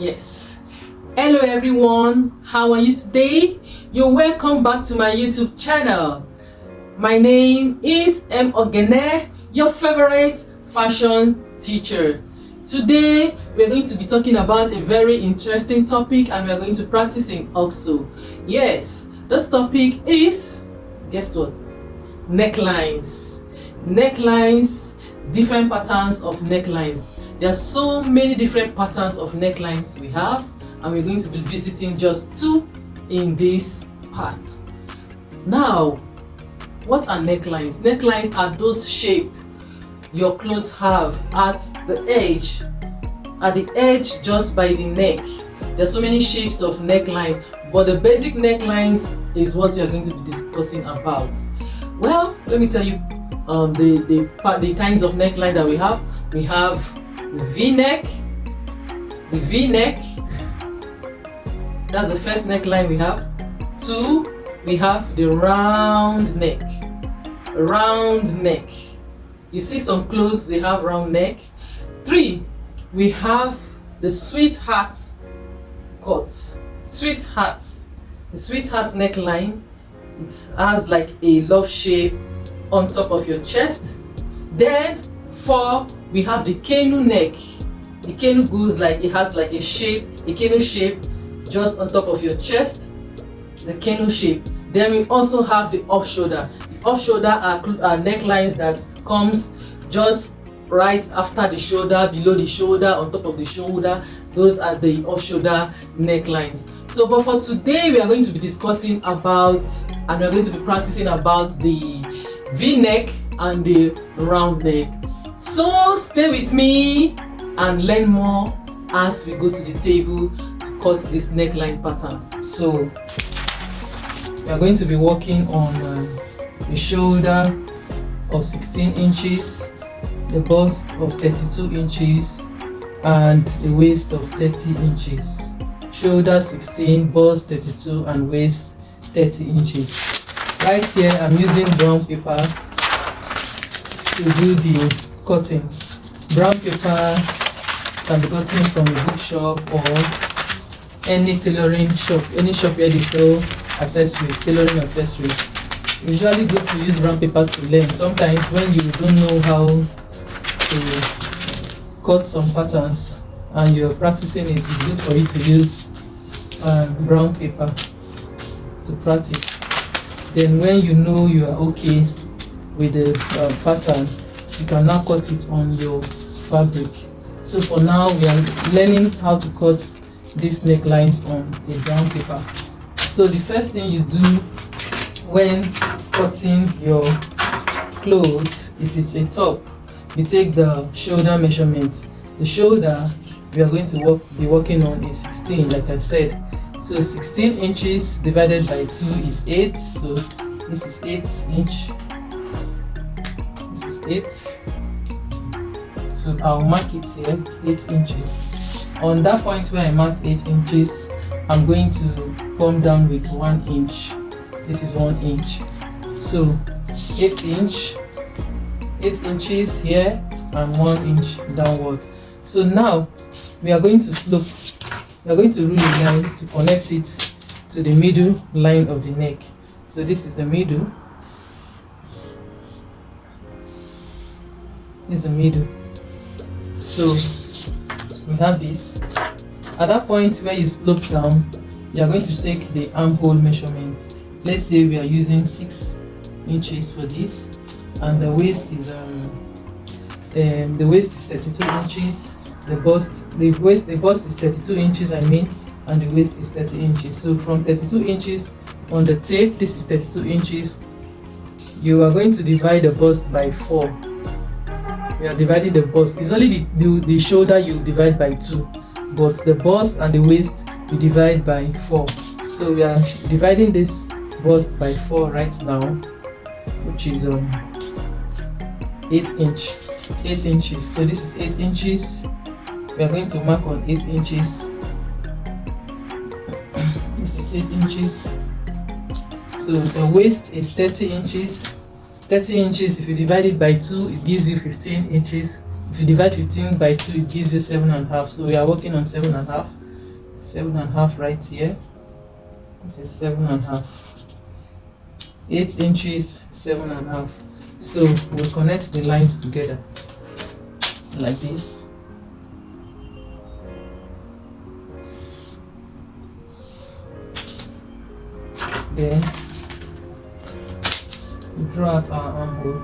Yes. Hello everyone, how are you today? You're welcome back to my YouTube channel. My name is M-oghene, your favorite fashion teacher. Today we're going to be talking about a very interesting topic, and we're going to practicing also. Yes, this topic is, guess what? Necklines. Necklines, different patterns of necklines. There are so many different patterns of necklines we have, and we're going to be visiting just two in this part. Now, what are necklines? Necklines are those shapes your clothes have at the edge just by the neck. There's so many shapes of neckline, but the basic necklines is what we are going to be discussing about. Well, let me tell you the kinds of neckline that we have. We have the V-neck, that's the first neckline we have. 2, we have the round neck. You see some clothes, they have round neck. 3, we have the sweetheart cuts. The sweetheart neckline, it has like a love shape on top of your chest. Then 4, we have the canoe neck. The canoe goes like, it has like a canoe shape just on top of your chest, the canoe shape. Then we also have the off shoulder. The off shoulder are necklines that comes just right after the shoulder, below the shoulder, on top of the shoulder. Those are the off shoulder necklines. So, but for today we are going to be discussing about, and we are going to be practicing about the V-neck and the round neck. So stay with me and learn more as we go to the table to cut these neckline patterns. So we are going to be working on a shoulder of 16 inches, the bust of 32 inches, and the waist of 30 inches. Shoulder 16, bust 32, and waist 30 inches. Right here I'm using brown paper to do the cutting. Brown paper can be gotten from a bookshop or any tailoring shop, any shop where they sell accessories, tailoring accessories. It's usually good to use brown paper to learn. Sometimes when you don't know how to cut some patterns and you're practicing it, it's good for you to use brown paper to practice. Then when you know you are okay with the pattern, you can now cut it on your fabric. So for now we are learning how to cut these necklines on the brown paper. So the first thing you do when cutting your clothes, if it's a top, you take the shoulder measurement. The shoulder we are going to be working on is 16, like I said. So 16 inches divided by 2 is 8. So this is 8 inch. This is 8. So I'll mark it here, 8 inches. On that point where I marked 8 inches, I'm going to come down with 1 inch. This is 1 inch. So 8 inches here and 1 inch downward. So now we are going to slope. We are going to rule a line to connect it to the middle line of the neck. So this is the middle. This is the middle. So we have this. At that point where you slope down, you are going to take the armhole measurement. Let's say we are using 6 inches for this, and the waist is 32 inches. The bust is 32 inches, and the waist is 30 inches. So from 32 inches on the tape, this is 32 inches. You are going to divide the bust by 4. We are dividing the bust. It's only the shoulder you divide by 2, but the bust and the waist you divide by 4. So we are dividing this bust by 4 right now, which is 8 inches. So this is 8 inches. We are going to mark on 8 inches. This is 8 inches. So the waist is 30 inches. 30 inches, if you divide it by 2, it gives you 15 inches. If you divide 15 by 2, it gives you 7.5. So we are working on 7.5. 7.5 right here. This is 7.5. 8 inches, 7.5. So we'll connect the lines together like this. Then we draw out our armhole.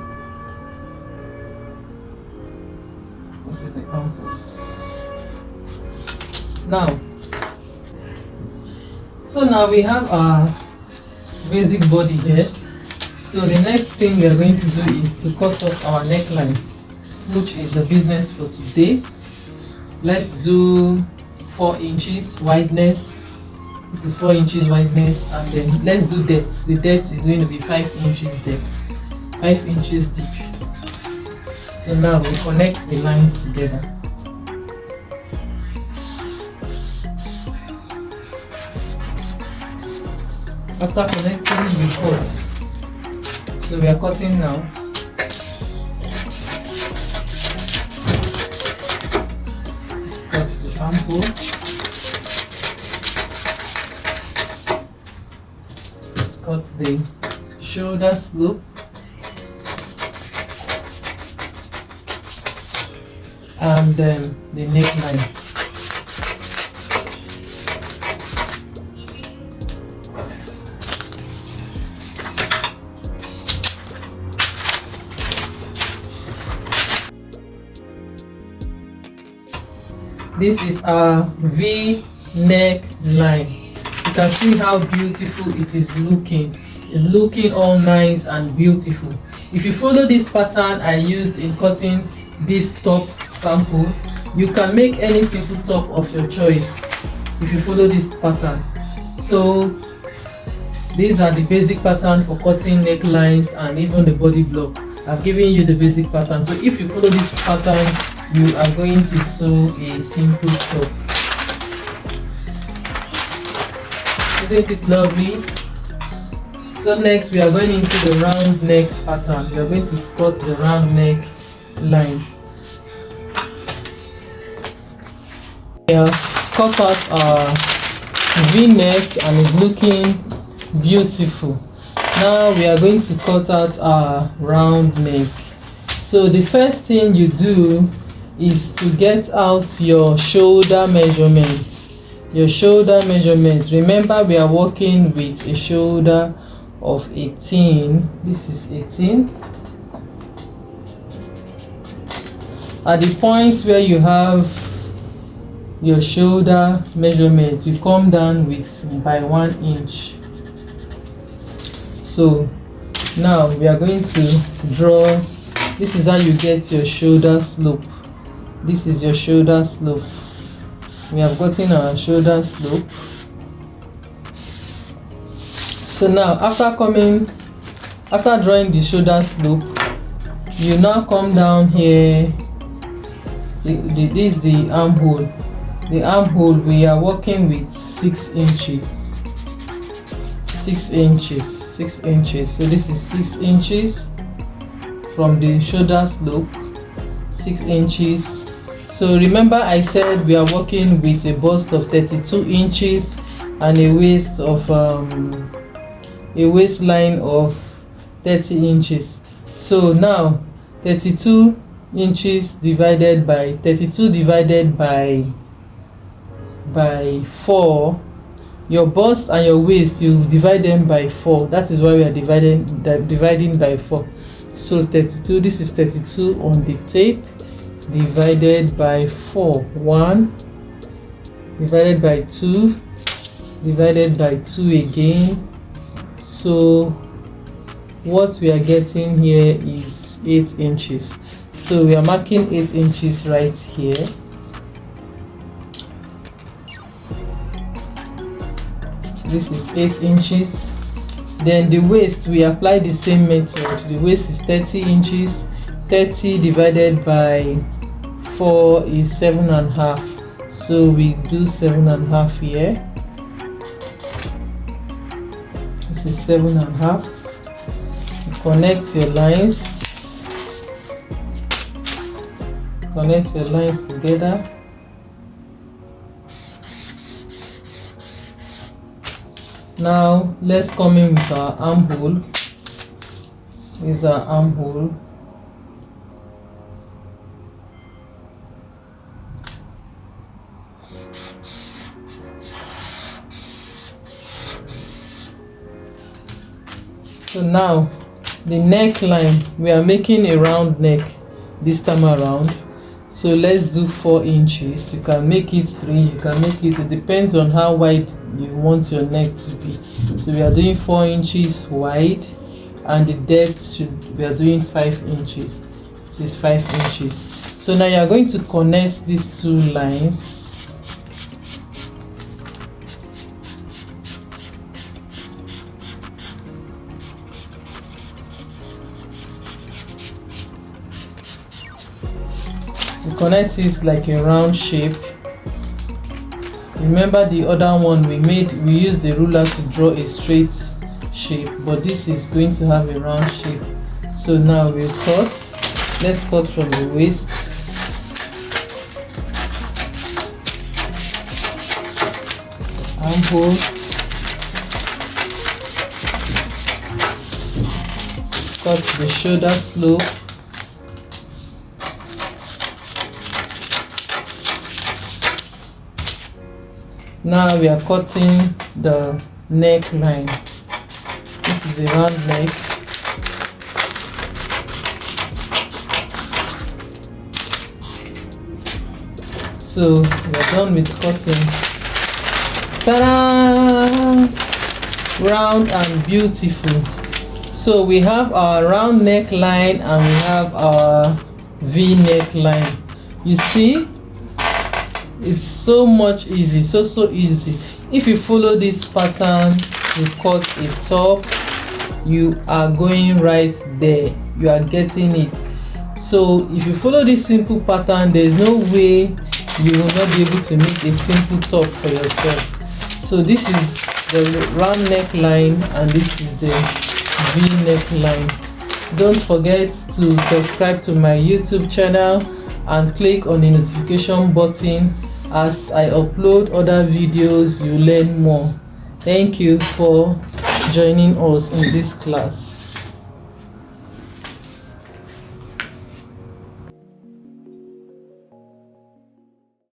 This is the armhole. Now we have our basic body here. So the next thing we are going to do is to cut off our neckline, which is the business for today. Let's do 4 inches wideness. This is 4 inches wideness, and then let's do depth. The depth is going to be 5 inches depth, 5 inches deep. So now we connect the lines together. After connecting, we cut. So we are cutting now. Let's cut the armhole. Cut the shoulder slope. And then the neckline. This is our V-neck line. You can see how beautiful it is looking. It's looking all nice and beautiful. If you follow this pattern I used in cutting this top sample, you can make any simple top of your choice if you follow this pattern. So these are the basic pattern for cutting necklines and even the body block. I've given you the basic pattern. So if you follow this pattern, you are going to sew a simple top. Isn't it lovely? So next we are going into the round neck pattern. We are going to cut the round neck line. We have cut out our V-neck and it's looking beautiful. Now we are going to cut out our round neck. So the first thing you do is to get out your shoulder measurement. Your shoulder measurement. Remember we are working with a shoulder of 18. This is 18. At the point where you have your shoulder measurement, you come down with by 1 inch. So now we are going to draw. This is how you get your shoulder slope. This is your shoulder slope. We have gotten our shoulder slope. So now after drawing the shoulder slope, you now come down here. This is the armhole. The armhole we are working with 6 inches. 6 inches. 6 inches. So this is 6 inches from the shoulder slope. 6 inches. So remember I said we are working with a bust of 32 inches and a waist of a waistline of 30 inches. So now 32 inches divided by 32 divided by 4. Your bust and your waist, you divide them by 4. That is why we are dividing by 4. So 32, this is 32 on the tape, divided by 4. 1 divided by 2 divided by 2 again. So what we are getting here is 8 inches. So we are marking 8 inches right here. This is 8 inches. Then the waist, we apply the same method. The waist is 30 inches. 30 divided by 4 is 7.5. So we do 7.5 here. This is 7.5. Connect your lines. Connect your lines together. Now let's come in with our armhole. This is our armhole. So now the neckline, we are making a round neck this time around, so let's do 4 inches. You can make it 3, you can make it depends on how wide you want your neck to be. So we are doing 4 inches wide, and the depth we are doing 5 inches. This is 5 inches. So now you are going to connect these 2 lines. Connect it like a round shape. Remember the other one we used the ruler to draw a straight shape, but this is going to have a round shape. So now we'll cut. Let's cut from the waist. Armhole. Cut the shoulder slope. Now we are cutting the neckline. This is a round neck. So we are done with cutting. Ta-da! Round and beautiful. So we have our round neckline and we have our V neckline. You see? It's so much easy, so easy. If you follow this pattern to cut a top, you are going right there, you are getting it. So if you follow this simple pattern, there is no way you will not be able to make a simple top for yourself. So this is the round neckline and this is the V neckline. Don't forget to subscribe to my YouTube channel and click on the notification button. As I upload other videos, you learn more. Thank you for joining us in this class.